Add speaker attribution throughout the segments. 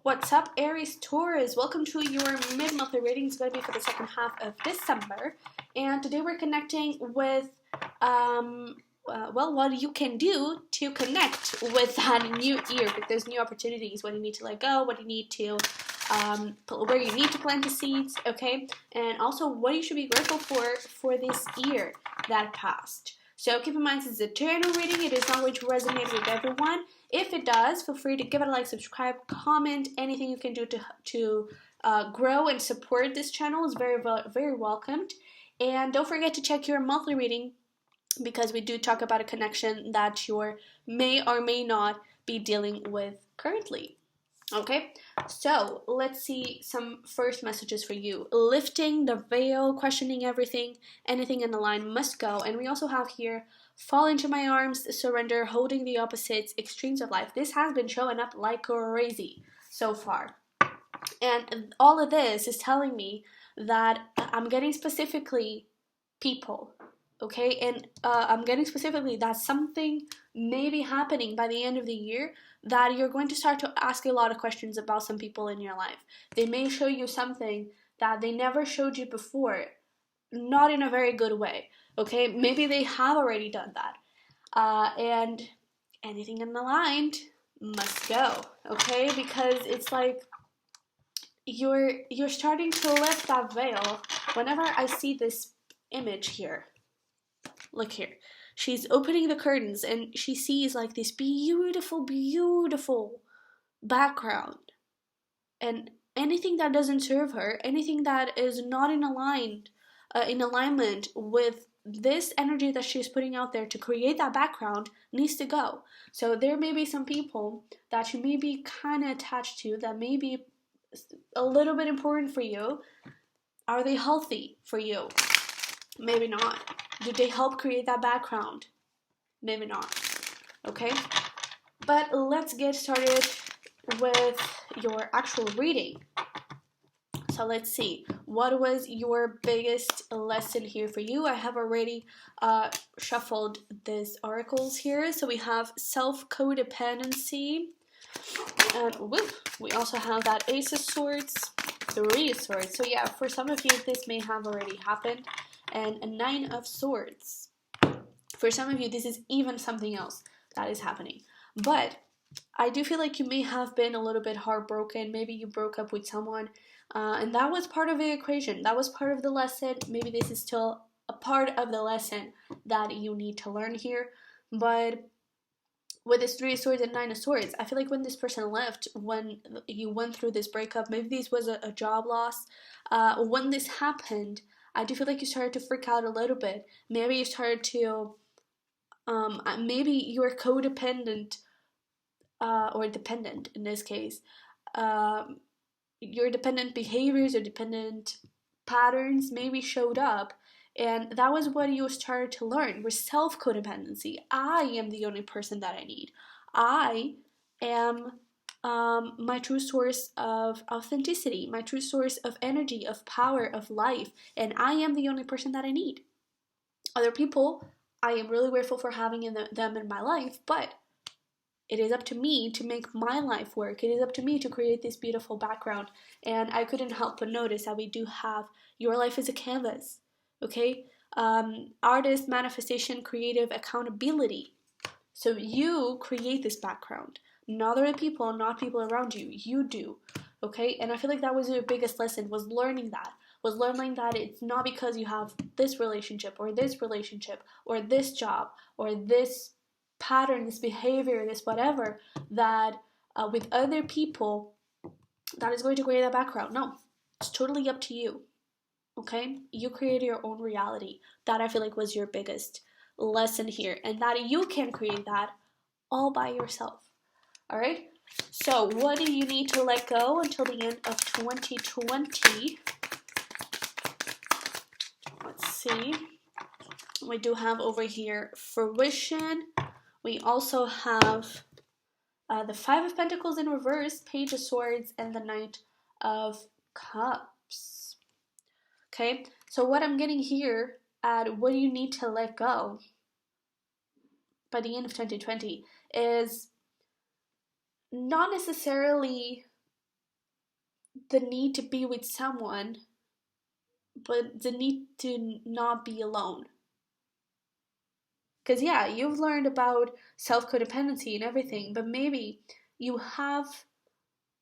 Speaker 1: What's up, Aries Taurus? Welcome to your mid-monthly reading. It's going to be for the second half of December. And today we're connecting with, what you can do to connect with that new year. If there's new opportunities, what you need to let go, what you need to, where you need to plant the seeds, okay? And also what you should be grateful for this year that passed. So keep in mind, this is a general reading. It is not going to resonate with everyone. If it does, feel free to give it a like, subscribe, comment. Anything you can do to grow and support this channel is very, very welcomed. And don't forget to check your monthly reading, because we do talk about a connection that you may or may not be dealing with currently. Okay, so let's see some first messages for you. Lifting the veil, questioning everything, anything in the line must go. And we also have here, fall into my arms, surrender, holding the opposites, extremes of life. This has been showing up like crazy so far. And all of this is telling me that I'm getting specifically people, okay? And I'm getting specifically that something may be happening by the end of the year, that you're going to start to ask a lot of questions about some people in your life. They may show you something that they never showed you before, not in a very good way, okay? Maybe they have already done that. And anything unaligned must go, okay? Because it's like you're starting to lift that veil. Whenever I see this image here, look here. She's opening the curtains and she sees like this beautiful, beautiful background. And anything that doesn't serve her, anything that is not in alignment with this energy that she's putting out there to create that background, needs to go. So there may be some people that you may be kind of attached to that may be a little bit important for you. Are they healthy for you? Maybe not. Do they help create that background? Maybe not. Okay? But let's get started with your actual reading. So let's see. What was your biggest lesson here for you? I have already shuffled these oracles here. So we have self-codependency. And we also have that Ace of Swords, Three of Swords. So yeah, for some of you, this may have already happened. And a Nine of Swords. For some of you, this is even something else that is happening. But I do feel like you may have been a little bit heartbroken. Maybe you broke up with someone, and that was part of the equation. That was part of the lesson. Maybe this is still a part of the lesson that you need to learn here. But with this Three of Swords and Nine of Swords, I feel like when this person left, when you went through this breakup, maybe this was a job loss. When this happened, I do feel like you started to freak out a little bit. Maybe you started to, maybe you are codependent, or dependent in this case. Your dependent behaviors or dependent patterns maybe showed up. And that was what you started to learn, was self-codependency. I am the only person that I need. I am my true source of authenticity, my true source of energy, of power, of life, and I am the only person that I need. Other people, I am really grateful for having them in my life, but it is up to me to make my life work. It is up to me to create this beautiful background, and I couldn't help but notice that we do have your life as a canvas, okay? Artist, manifestation, creative, accountability. So you create this background. Not other people, not people around you. You do, okay? And I feel like that was your biggest lesson, was learning that. Was learning that it's not because you have this relationship or this job or this pattern, this behavior, this whatever, that with other people, that is going to create that background. No, it's totally up to you, okay? You create your own reality. That I feel like was your biggest lesson here, and that you can create that all by yourself. All right, so what do you need to let go until the end of 2020? Let's see. We do have over here fruition. We also have the Five of Pentacles in reverse, Page of Swords, and the Knight of Cups. Okay, so what I'm getting here at what do you need to let go by the end of 2020 is not necessarily the need to be with someone, but the need to not be alone. Because, yeah, you've learned about self codependency and everything, but maybe you have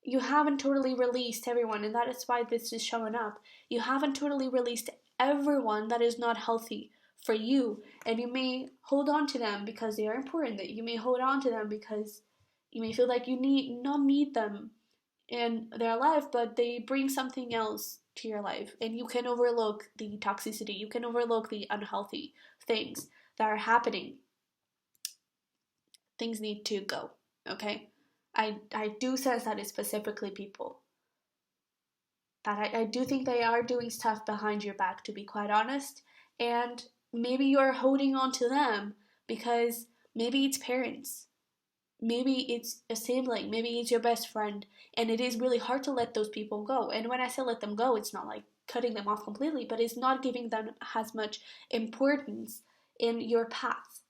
Speaker 1: you haven't totally released everyone, and that is why this is showing up. You haven't totally released everyone that is not healthy for you, and you may hold on to them because they are important. That you may hold on to them because you may feel like you need them in their life, but they bring something else to your life, and you can overlook the toxicity. You can overlook the unhealthy things that are happening. Things need to go. Okay, I do sense that it's specifically people that I do think they are doing stuff behind your back, to be quite honest. And maybe you're holding on to them because maybe it's parents, maybe it's a sibling, maybe it's your best friend, and it is really hard to let those people go. And when I say let them go, it's not like cutting them off completely, but it's not giving them as much importance in your path,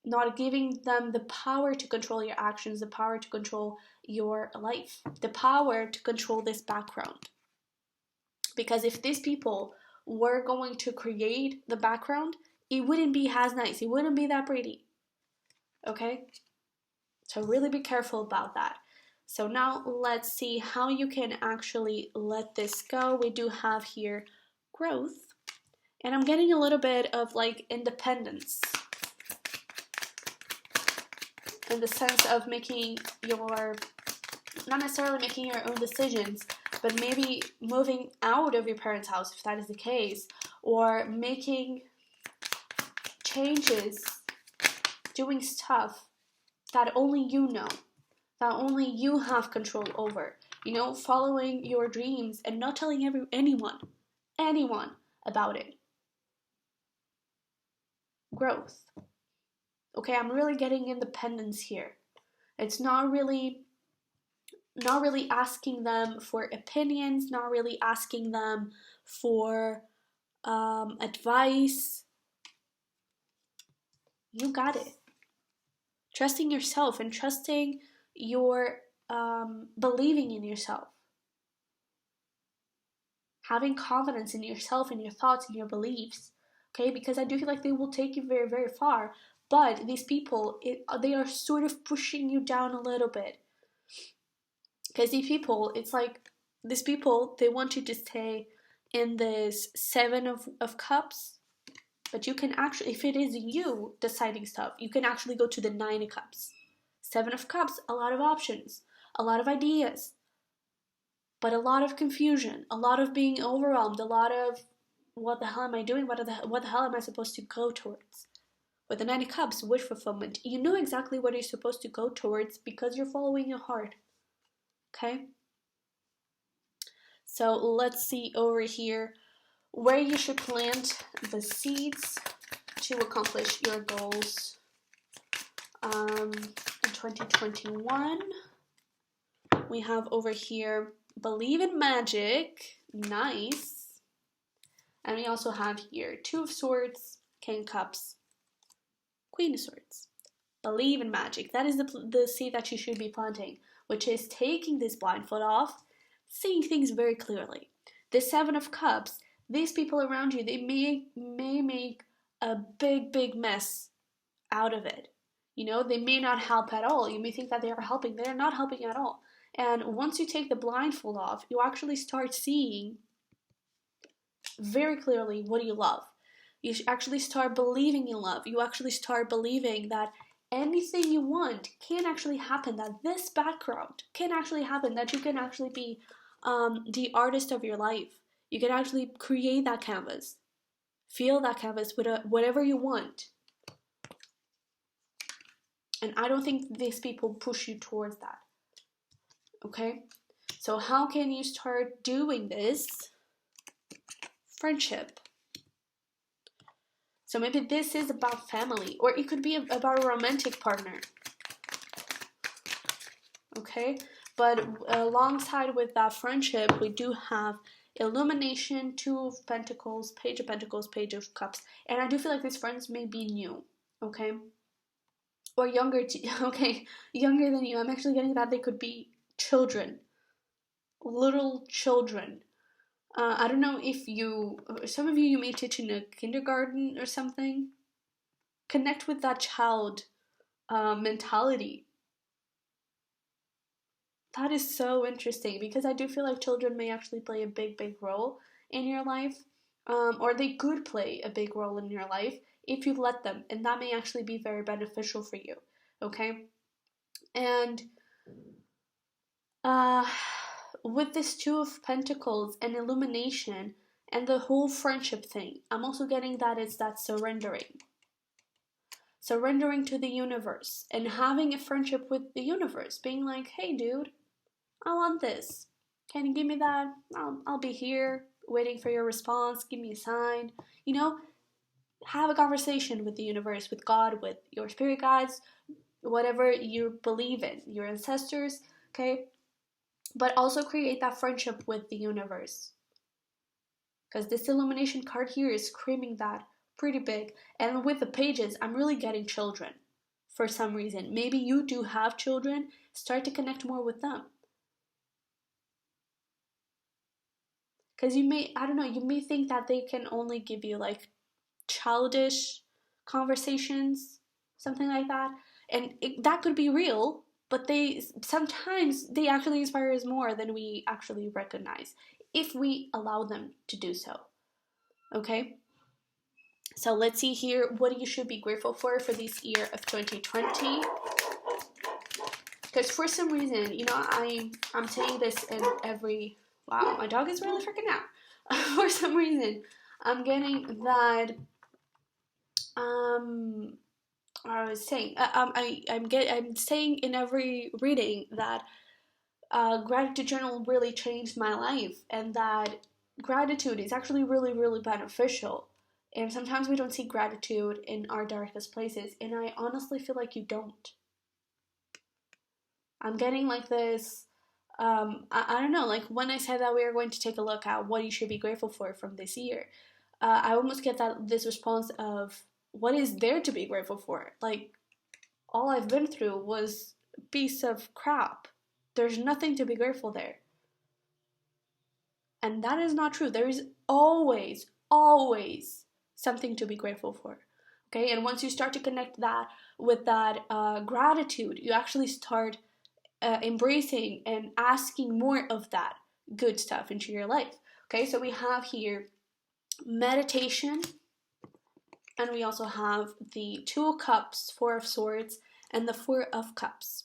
Speaker 1: not giving them the power to control your actions, the power to control your life, the power to control this background. Because if these people were going to create the background, it wouldn't be as nice, it wouldn't be that pretty. Okay? So really be careful about that. So now let's see how you can actually let this go. We do have here growth, and I'm getting a little bit of like independence in the sense of making your, not necessarily making your own decisions, but maybe moving out of your parents' house if that is the case, or making changes, doing stuff that only you know, that only you have control over. You know, following your dreams and not telling anyone about it. Growth. Okay, I'm really getting independence here. It's not really asking them for opinions, not really asking them for advice. You got it. Trusting yourself and trusting your believing in yourself. Having confidence in yourself and your thoughts and your beliefs. Okay, because I do feel like they will take you very, very far. But these people, they are sort of pushing you down a little bit. Because these people, it's like, these people, they want you to stay in this 7 of cups. But you can actually, if it is you deciding stuff, you can actually go to the 9 of cups. 7 of cups, a lot of options, a lot of ideas, but a lot of confusion, a lot of being overwhelmed, a lot of what the hell am I doing? What the hell am I supposed to go towards? With the 9 of cups, wish fulfillment, you know exactly what you're supposed to go towards because you're following your heart. Okay? So let's see over here where you should plant the seeds to accomplish your goals in 2021. We have over here believe in magic, nice. And we also have here 2 of Swords, King of Cups, Queen of Swords. Believe in magic. That is the seed that you should be planting, which is taking this blindfold off, seeing things very clearly. The 7 of Cups, these people around you, they may make a big mess out of it. You know, they may not help at all. You may think that they are helping. They are not helping at all. And once you take the blindfold off, you actually start seeing very clearly what you love. You actually start believing in love. You actually start believing that anything you want can actually happen, that this background can actually happen, that you can actually be the artist of your life. You can actually create that canvas. Feel that canvas with whatever you want. And I don't think these people push you towards that. Okay? So how can you start doing this? Friendship. So maybe this is about family, or it could be about a romantic partner. Okay? But alongside with that friendship, we do have illumination, 2 of Pentacles, Page of Pentacles, Page of Cups. And I do feel like these friends may be new. Okay? Or younger, younger than you. I'm actually getting that they could be children. little children. I don't know if some of you may teach in a kindergarten or something. Connect with that child mentality. That is so interesting, because I do feel like children may actually play a big, big role in your life, or they could play a big role in your life if you let them, and that may actually be very beneficial for you, okay? And with this Two of Pentacles and illumination and the whole friendship thing, I'm also getting that it's that surrendering. Surrendering to the universe and having a friendship with the universe, being like, hey dude, I want this. Can you give me that? I'll be here waiting for your response. Give me a sign. You know, have a conversation with the universe, with God, with your spirit guides, whatever you believe in, your ancestors, okay? But also create that friendship with the universe. Because this illumination card here is screaming that pretty big. And with the pages, I'm really getting children for some reason. Maybe you do have children. Start to connect more with them. Because you may, I don't know, you may think that they can only give you like childish conversations, something like that. And that could be real, but sometimes they actually inspire us more than we actually recognize if we allow them to do so. Okay? So let's see here what you should be grateful for this year of 2020. Because for some reason, you know, I'm saying this in every... Wow, my dog is really freaking out. For some reason, I'm getting that... I was saying, I'm saying in every reading that gratitude journal really changed my life, and that gratitude is actually really, really beneficial. And sometimes we don't see gratitude in our darkest places, and I honestly feel like you don't. I'm getting like this, I don't know, like when I said that we are going to take a look at what you should be grateful for from this year, I almost get this response of, what is there to be grateful for? Like, all I've been through was a piece of crap. There's nothing to be grateful there. And that is not true. There is always, always something to be grateful for. Okay, and once you start to connect that with that gratitude, you actually start embracing and asking more of that good stuff into your life. Okay, so we have here meditation, and we also have the Two of Cups, Four of Swords, and the Four of Cups.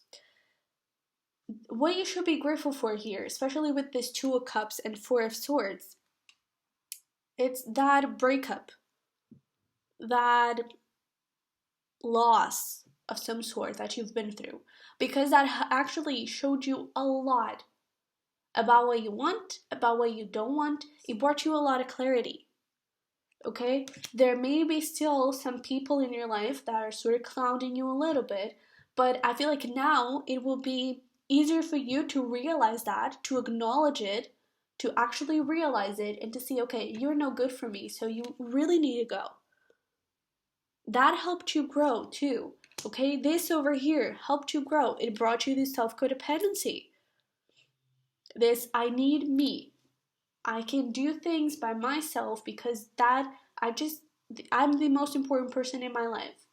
Speaker 1: What you should be grateful for here, especially with this Two of Cups and Four of Swords, it's that breakup, that loss of some sort that you've been through, because that actually showed you a lot about what you want, about what you don't want. It brought you a lot of clarity. Okay, there may be still some people in your life that are sort of clouding you a little bit, but I feel like now it will be easier for you to realize that, to acknowledge it, to actually realize it, and to see, okay, you're no good for me, so you really need to go. That helped you grow too. Okay, this over here helped you grow. It brought you this self-codependency. This, I need me. I can do things by myself because I'm the most important person in my life.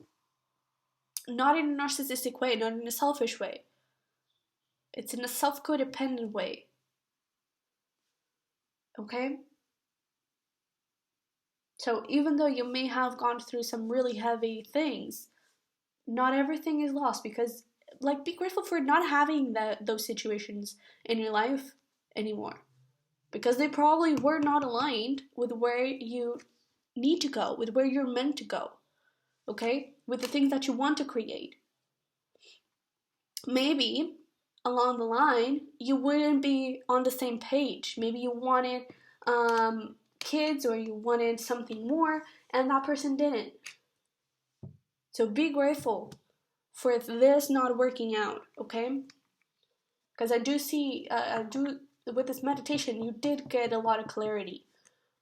Speaker 1: Not in a narcissistic way, not in a selfish way. It's in a self-codependent way. Okay? So even though you may have gone through some really heavy things, not everything is lost, because, like, be grateful for not having those situations in your life anymore. Because they probably were not aligned with where you need to go, with where you're meant to go. Okay? With the things that you want to create. Maybe along the line you wouldn't be on the same page. Maybe you wanted kids, or you wanted something more, and that person didn't. So be grateful for this not working out, okay? Because I do see, with this meditation, you did get a lot of clarity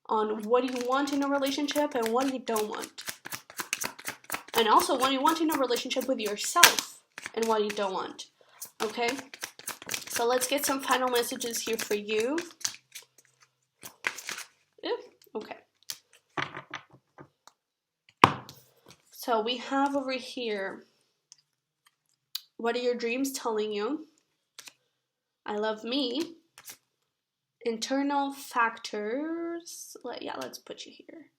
Speaker 1: on what you want in a relationship and what you don't want. And also what you want in a relationship with yourself and what you don't want, okay? So let's get some final messages here for you. Yeah, okay. So we have over here, what are your dreams telling you? I love me. Internal factors. Let's put you here.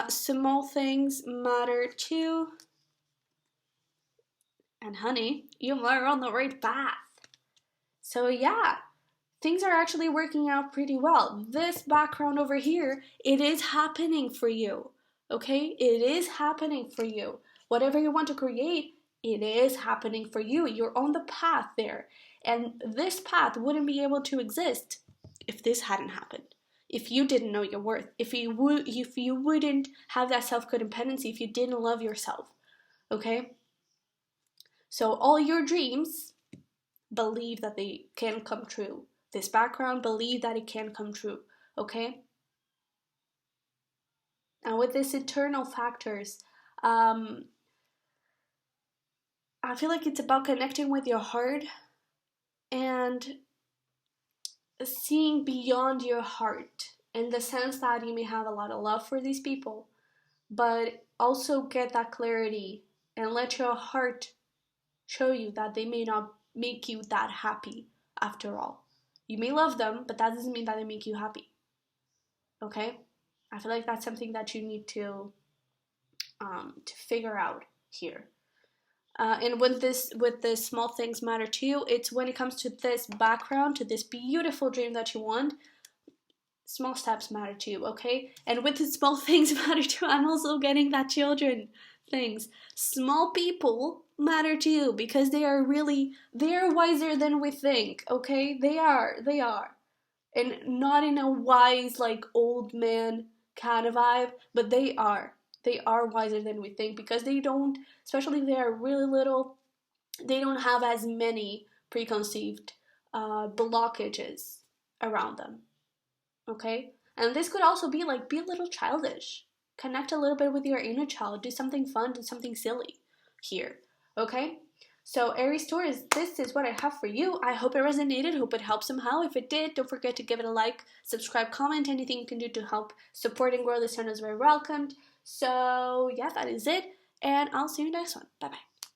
Speaker 1: Small things matter too. And honey, you are on the right path. So yeah, things are actually working out pretty well. This background over here, it is happening for you. Okay? It is happening for you. Whatever you want to create, it is happening for you. You're on the path there. And this path wouldn't be able to exist if this hadn't happened. If you didn't know your worth, if you wouldn't have that self-codependency, if you didn't love yourself. Okay? So all your dreams, believe that they can come true. This background, believe that it can come true, okay? And with this internal factors, I feel like it's about connecting with your heart and seeing beyond your heart, in the sense that you may have a lot of love for these people, but also get that clarity and let your heart show you that they may not make you that happy after all. You may love them, but that doesn't mean that they make you happy. Okay? I feel like that's something that you need to figure out here. And with the small things matter too, it's when it comes to this background, to this beautiful dream that you want, small steps matter too, okay? And with the small things matter too, I'm also getting that children things. Small people matter too, because they are wiser than we think, okay? They are. And not in a wise, like, old man kind of vibe, but they are wiser than we think, because they don't, especially if they are really little, they don't have as many preconceived blockages around them. Okay? And this could also be like, be a little childish. Connect a little bit with your inner child. Do something fun, do something silly here. Okay? So Aries-Taurus, this is what I have for you. I hope it resonated. Hope it helped somehow. If it did, don't forget to give it a like, subscribe, comment. Anything you can do to help support and grow this channel is very welcomed. So yeah, that is it. And I'll see you next one. Bye-bye.